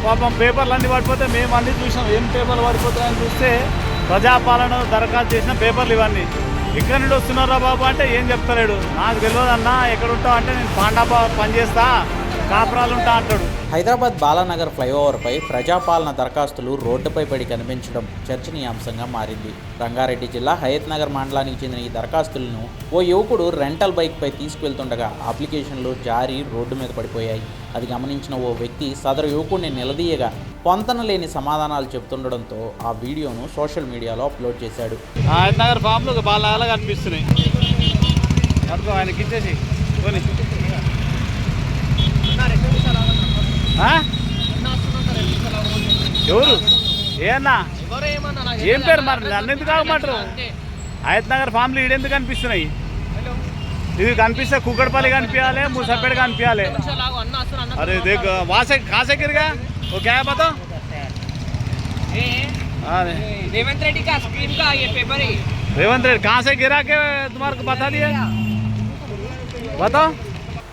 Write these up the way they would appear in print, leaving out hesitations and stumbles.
పాపం పేపర్లు అన్నీ పడిపోతే మేము అన్నీ చూసాం. ఏం పేపర్లు పడిపోతాయని చూస్తే ప్రజాపాలన దరఖాస్తు చేసిన పేపర్లు ఇవన్నీ. ఇక్కడ నుండి వస్తున్నారా బాబు అంటే ఏం చెప్తలేడు. నాకు తెలియదన్నా ఎక్కడ ఉంటావు అంటే నేను పాండా పనిచేస్తా, కాపురాలు ఉంటా అంటాడు. హైదరాబాద్ బాలానగర్ ఫ్లైఓవర్పై ప్రజాపాలన దరఖాస్తులు రోడ్డుపై పడి కనిపించడం చర్చనీయాంశంగా మారింది. రంగారెడ్డి జిల్లా హయత్ నగర్ మండలానికి చెందిన ఈ దరఖాస్తులను ఓ యువకుడు రెంటల్ బైక్పై తీసుకువెళ్తుండగా అప్లికేషన్లు జారి రోడ్డు మీద పడిపోయాయి. అది గమనించిన ఓ వ్యక్తి సదరు యువకుడిని నిలదీయగా పొంతన లేని సమాధానాలు చెబుతుండడంతో ఆ వీడియోను సోషల్ మీడియాలో అప్లోడ్ చేశాడు. హయత్ నగర్ ఫామ్లు బాగా కనిపిస్తున్నాయి. ఆయనకి ఇచ్చేసి ఎవరు ఏనా ఏం పేరు మరి నన్ను ఎందుకు ఆగమంటారు? హయత్ నగర్ ఫామ్లు ఈడెందుకు కనిపిస్తున్నాయి? ఇది కనిపిస్తే కుక్కడపల్లి కనిపించాలి, ముసపేట కనిపించాలి. अरे देख वहाँ से कहाँ से गिर गया वो क्या है बताओ? रेवंत रेड्डी का स्क्रीन का ये पेपर है। रेवंत रेड्डी कहाँ से गिरा के तुम्हारे को बता दिया बताओ.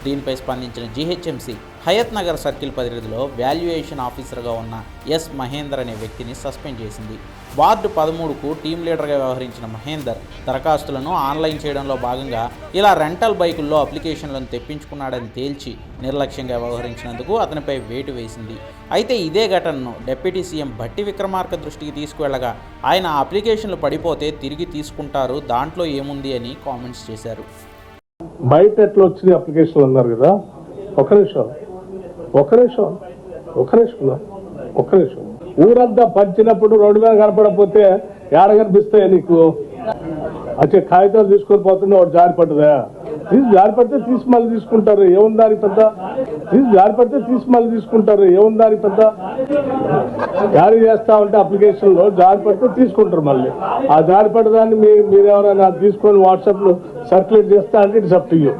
దీనిపై స్పందించిన జీహెచ్ఎంసీ హయత్ నగర్ సర్కిల్ పరిధిలో వాల్యుయేషన్ ఆఫీసర్గా ఉన్న ఎస్ మహేందర్ అనే వ్యక్తిని సస్పెండ్ చేసింది. వార్డు 13కు టీం లీడర్గా వ్యవహరించిన మహేందర్ దరఖాస్తులను ఆన్లైన్ చేయడంలో భాగంగా ఇలా రెంటల్ బైకుల్లో అప్లికేషన్లను తెప్పించుకున్నాడని తేల్చి నిర్లక్ష్యంగా వ్యవహరించినందుకు అతనిపై వేటు వేసింది. అయితే ఇదే ఘటనను డిప్యూటీ సీఎం భట్టి విక్రమార్క దృష్టికి తీసుకువెళ్లగా ఆయన అప్లికేషన్లు పడిపోతే తిరిగి తీసుకుంటారు, దాంట్లో ఏముంది అని కామెంట్స్ చేశారు. బయట ఎట్లా వచ్చింది అప్లికేషన్ అన్నారు కదా, ఒక నిమిషం ఊరంతా పంచినప్పుడు రోడ్డు మీద కనపడకపోతే ఏడ కనిపిస్తాయి నీకు? వచ్చే కాగితాలు తీసుకొని పోతుండే వాడు జారి పడ్డదా? జారి పడితే తీసి మళ్ళీ తీసుకుంటారు, ఏముందాని పెద్ద? జారీ చేస్తా ఉంటే అప్లికేషన్ లో జారి పడితే తీసుకుంటారు. మళ్ళీ ఆ జారి పడ్డదాన్ని మీరెవరైనా తీసుకొని వాట్సాప్ లో సర్క్యులేట్ చేస్తా అంటే ఇట్స్ అప్ టు యూ.